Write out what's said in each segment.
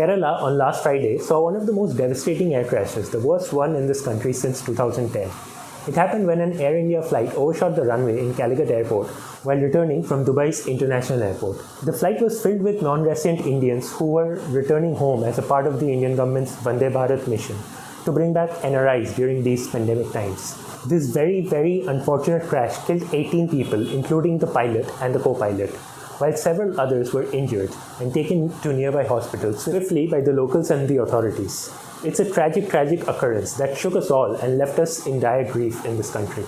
Kerala on last Friday saw one of the most devastating air crashes, the worst one in this country since 2010. It happened when an Air India flight overshot the runway in Calicut Airport while returning from Dubai's international airport. The flight was filled with non-resident Indians who were returning home as a part of the Indian government's Vande Bharat mission to bring back NRIs during these pandemic times. This very unfortunate crash killed 18 people, including the pilot and the co-pilot, while several others were injured and taken to nearby hospitals swiftly by the locals and the authorities. It's a tragic occurrence that shook us all and left us in dire grief in this country.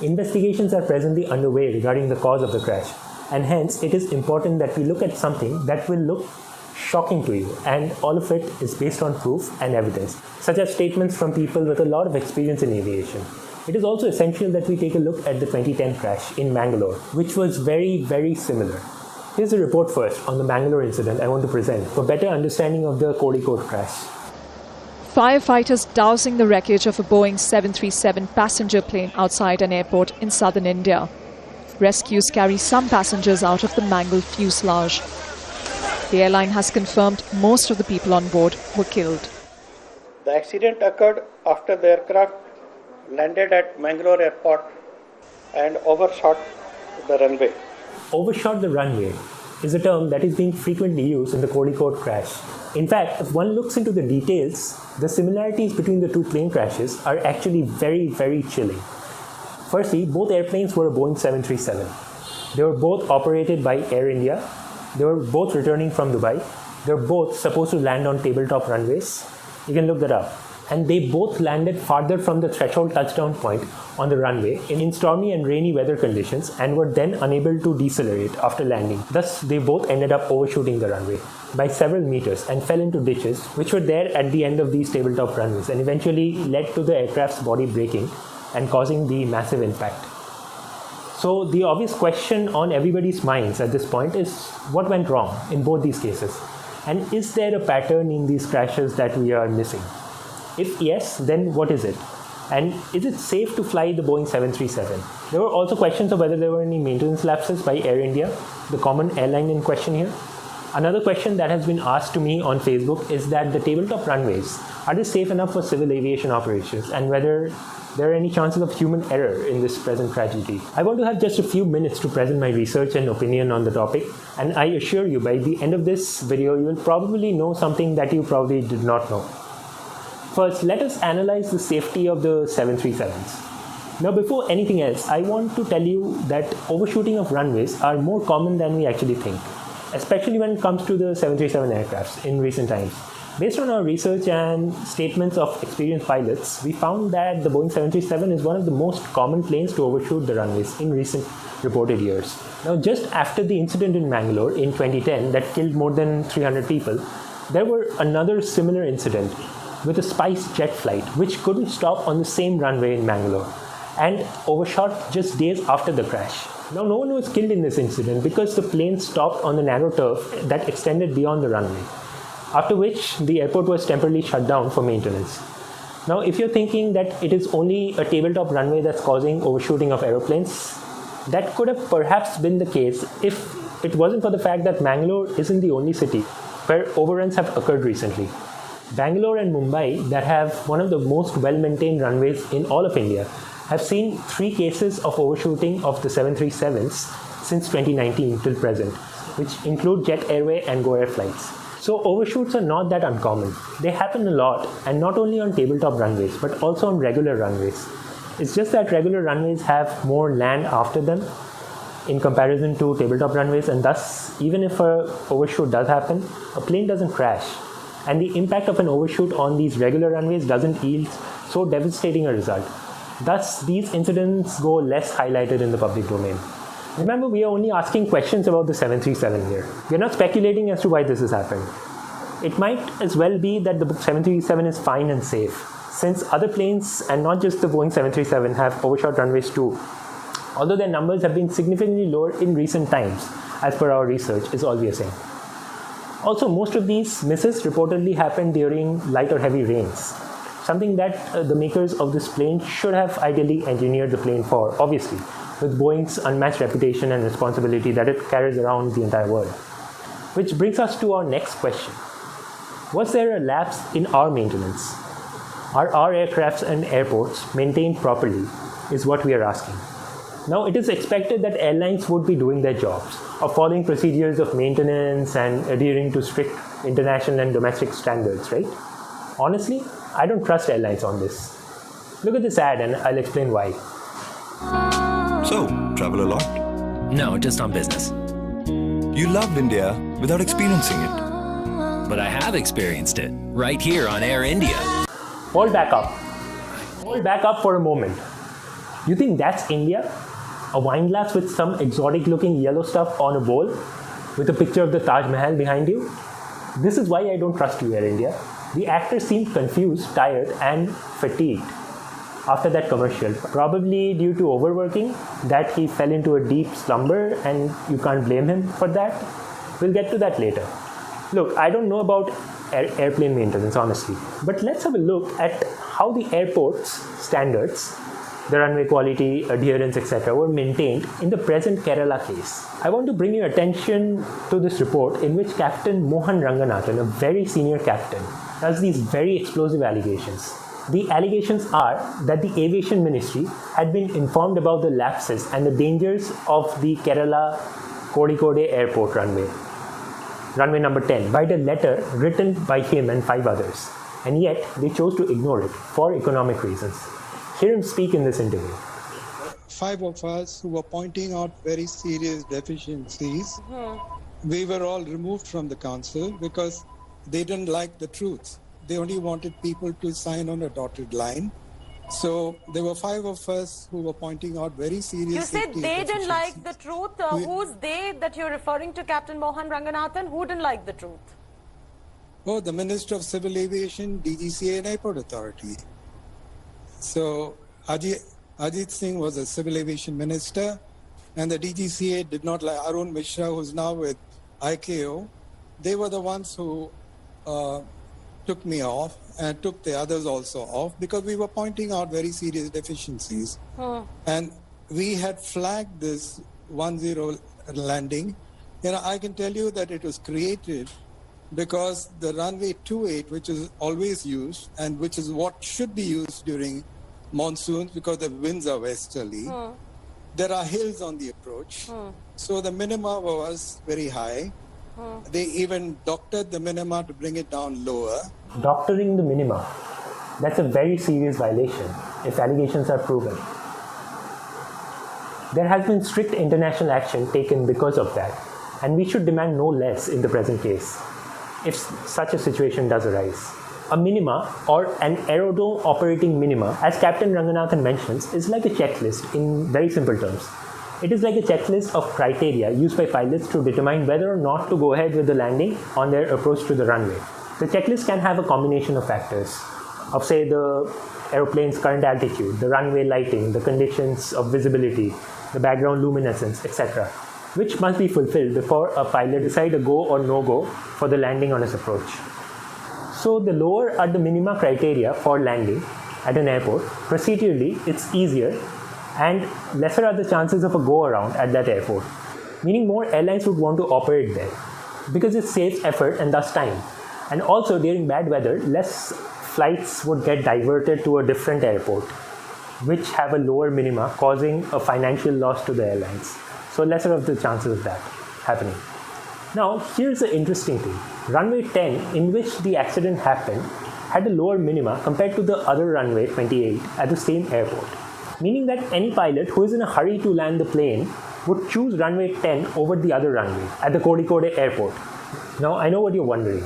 Investigations are presently underway regarding the cause of the crash, and hence it is important that we look at something that will look shocking to you, and all of it is based on proof and evidence, such as statements from people with a lot of experience in aviation. It is also essential that we take a look at the 2010 crash in Mangalore, which was very similar. Here's a report first on the Mangalore incident I want to present for better understanding of the Kozhikode crash. Firefighters dousing the wreckage of a Boeing 737 passenger plane outside an airport in southern India. Rescues carry some passengers out of the mangled fuselage. The airline has confirmed most of the people on board were killed. The accident occurred after the aircraft landed at Mangalore airport and overshot the runway. Overshot the runway is a term that is being frequently used in the Kozhikode crash. In fact, if one looks into the details, the similarities between the two plane crashes are actually very chilling. Firstly, both airplanes were a Boeing 737. They were both operated by Air India. They were both returning from Dubai. They were both supposed to land on tabletop runways. You can look that up. And they both landed farther from the threshold touchdown point on the runway in stormy and rainy weather conditions and were then unable to decelerate after landing. Thus, they both ended up overshooting the runway by several meters and fell into ditches which were there at the end of these tabletop runways and eventually led to the aircraft's body breaking and causing the massive impact. So the obvious question on everybody's minds at this point is what went wrong in both these cases? And is there a pattern in these crashes that we are missing? If yes, then what is it? And is it safe to fly the Boeing 737? There were also questions of whether there were any maintenance lapses by Air India, the common airline in question here. Another question that has been asked to me on Facebook is that the tabletop runways, are they safe enough for civil aviation operations, and whether there are any chances of human error in this present tragedy. I want to have just a few minutes to present my research and opinion on the topic, and I assure you by the end of this video you will probably know something that you probably did not know. First, let us analyze the safety of the 737s. Now, before anything else, I want to tell you that overshooting of runways are more common than we actually think, especially when it comes to the 737 aircrafts in recent times. Based on our research and statements of experienced pilots, we found that the Boeing 737 is one of the most common planes to overshoot the runways in recent reported years. Now, just after the incident in Mangalore in 2010 that killed more than 300 people, there were another similar incident with a Spice jet flight which couldn't stop on the same runway in Mangalore and overshot just days after the crash. Now, no one was killed in this incident because the plane stopped on the narrow turf that extended beyond the runway, after which the airport was temporarily shut down for maintenance. Now, if you're thinking that it is only a tabletop runway that's causing overshooting of aeroplanes, that could have perhaps been the case if it wasn't for the fact that Mangalore isn't the only city where overruns have occurred recently. Bangalore and Mumbai, that have one of the most well-maintained runways in all of India, have seen 3 cases of overshooting of the 737s since 2019 till present, which include Jet Airway and Go Air flights. So overshoots are not that uncommon. They happen a lot, and not only on tabletop runways, but also on regular runways. It's just that regular runways have more land after them in comparison to tabletop runways, and thus, even if an overshoot does happen, a plane doesn't crash. And the impact of an overshoot on these regular runways doesn't yield so devastating a result. Thus, these incidents go less highlighted in the public domain. Remember, we are only asking questions about the 737 here. We are not speculating as to why this has happened. It might as well be that the 737 is fine and safe, since other planes, and not just the Boeing 737, have overshot runways too, although their numbers have been significantly lower in recent times, as per our research, is all we are saying. Also, most of these misses reportedly happened during light or heavy rains, something that the makers of this plane should have ideally engineered the plane for, obviously, with Boeing's unmatched reputation and responsibility that it carries around the entire world. Which brings us to our next question. Was there a lapse in our maintenance? Are our aircrafts and airports maintained properly is what we are asking. Now, it is expected that airlines would be doing their jobs of following procedures of maintenance and adhering to strict international and domestic standards, right? Honestly, I don't trust airlines on this. Look at this ad and I'll explain why. So, travel a lot? No, just on business. You loved India without experiencing it. But I have experienced it, right here on Air India. Hold back up. Hold back up for a moment. You think that's India? A wine glass with some exotic looking yellow stuff on a bowl with a picture of the Taj Mahal behind you? This is why I don't trust you, Air India. The actor seemed confused, tired and fatigued after that commercial, probably due to overworking, that he fell into a deep slumber and you can't blame him for that. We'll get to that later. Look, I don't know about airplane maintenance, honestly, but let's have a look at how the airport's standards, the runway quality, adherence, etc. were maintained in the present Kerala case. I want to bring your attention to this report in which Captain Mohan Ranganathan, a very senior captain, has these very explosive allegations. The allegations are that the Aviation Ministry had been informed about the lapses and the dangers of the Kerala Kozhikode airport runway number 10, by the letter written by him and 5 others, and yet they chose to ignore it for economic reasons. Hear him speak in this interview. 5 of us who were pointing out very serious deficiencies, we were all removed from the council because they didn't like the truth. They only wanted people to sign on a dotted line. So there were 5 of us who were pointing out very serious. You said they didn't like the truth. Who's they that you're referring to, Captain Mohan Ranganathan? Who didn't like the truth? Oh, the Minister of Civil Aviation, DGCA and Airport Authority. So Ajit Singh was a Civil Aviation Minister, and the DGCA did not like Arun Mishra, who's now with ICAO. They were the ones who took me off and took the others also off because we were pointing out very serious deficiencies. And we had flagged this 1-0 landing. You know, I can tell you that it was created because the runway 28, which is always used and which is what should be used during monsoons because the winds are westerly, there are hills on the approach. So the minima was very high. They even doctored the minima to bring it down lower. Doctoring the minima, that's a very serious violation if allegations are proven. There has been strict international action taken because of that, and we should demand no less in the present case if such a situation does arise. A minima, or an aerodrome operating minima, as Captain Ranganathan mentions, is like a checklist in very simple terms. It is like a checklist of criteria used by pilots to determine whether or not to go ahead with the landing on their approach to the runway. The checklist can have a combination of factors, of say the aeroplane's current altitude, the runway lighting, the conditions of visibility, the background luminescence, etc., which must be fulfilled before a pilot decides a go or no go for the landing on his approach. So the lower are the minima criteria for landing at an airport. Procedurally, it's easier and lesser are the chances of a go-around at that airport, meaning more airlines would want to operate there because it saves effort and thus time. And also during bad weather, less flights would get diverted to a different airport, which have a lower minima, causing a financial loss to the airlines. So lesser of the chances of that happening. Now, here's the interesting thing. Runway 10, in which the accident happened, had a lower minima compared to the other runway 28 at the same airport, meaning that any pilot who is in a hurry to land the plane would choose runway 10 over the other runway at the Kozhikode airport. Now, I know what you're wondering.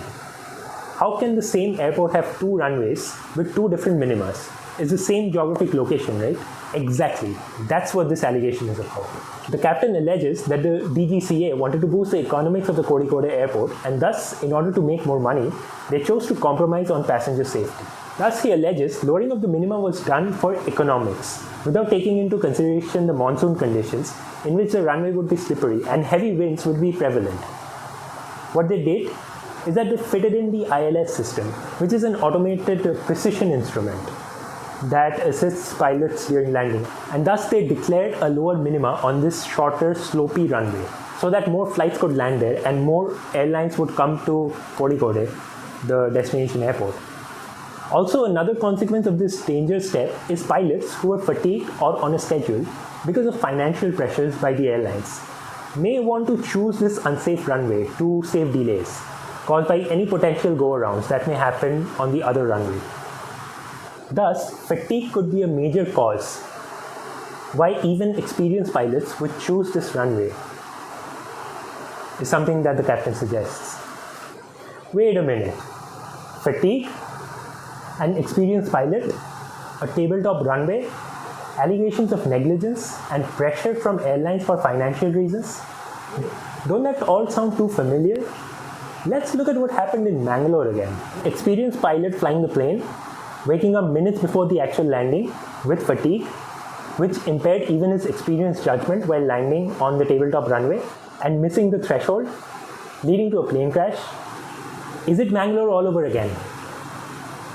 How can the same airport have 2 runways with 2 different minimas? It's the same geographic location, right? Exactly. That's what this allegation is about. The captain alleges that the DGCA wanted to boost the economics of the Kozhikode airport, and thus, in order to make more money, they chose to compromise on passenger safety. Thus, he alleges lowering of the minimum was done for economics, without taking into consideration the monsoon conditions in which the runway would be slippery and heavy winds would be prevalent. What they did is that they fitted in the ILS system, which is an automated precision instrument that assists pilots during landing, and thus they declared a lower minima on this shorter slopey runway so that more flights could land there and more airlines would come to Kozhikode the destination airport. Also, another consequence of this dangerous step is pilots who are fatigued or on a schedule because of financial pressures by the airlines may want to choose this unsafe runway to save delays caused by any potential go-arounds that may happen on the other runway. Thus, fatigue could be a major cause why even experienced pilots would choose this runway, is something that the captain suggests. Wait a minute. Fatigue? An experienced pilot? A tabletop runway? Allegations of negligence and pressure from airlines for financial reasons? Don't that all sound too familiar? Let's look at what happened in Mangalore again. Experienced pilot flying the plane, waking up minutes before the actual landing with fatigue, which impaired even his experienced judgment while landing on the tabletop runway, and missing the threshold, leading to a plane crash. Is it Mangalore all over again?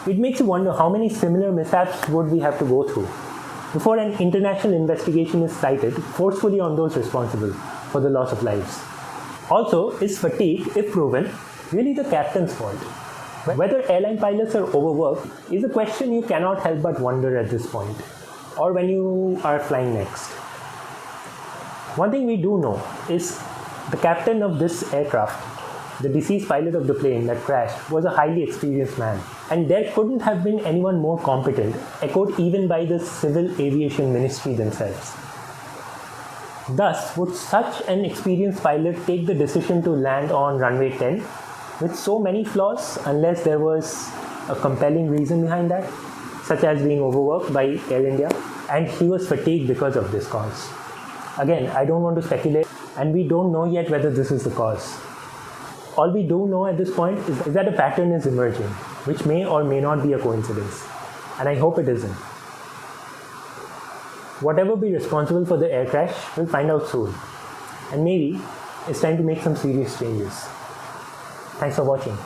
It makes you wonder how many similar mishaps would we have to go through before an international investigation is cited forcefully on those responsible for the loss of lives. Also, is fatigue, if proven, really the captain's fault? Whether airline pilots are overworked is a question you cannot help but wonder at this point, or when you are flying next. One thing we do know is the captain of this aircraft, the deceased pilot of the plane that crashed, was a highly experienced man, and there couldn't have been anyone more competent, echoed even by the Civil Aviation Ministry themselves. Thus, would such an experienced pilot take the decision to land on runway 10 with so many flaws unless there was a compelling reason behind that, such as being overworked by Air India, and he was fatigued because of this cause? Again, I don't want to speculate, and we don't know yet whether this is the cause. All we do know at this point is that a pattern is emerging, which may or may not be a coincidence, and I hope it isn't. Whatever be responsible for the air crash, we'll find out soon, and maybe it's time to make some serious changes. Thanks for watching.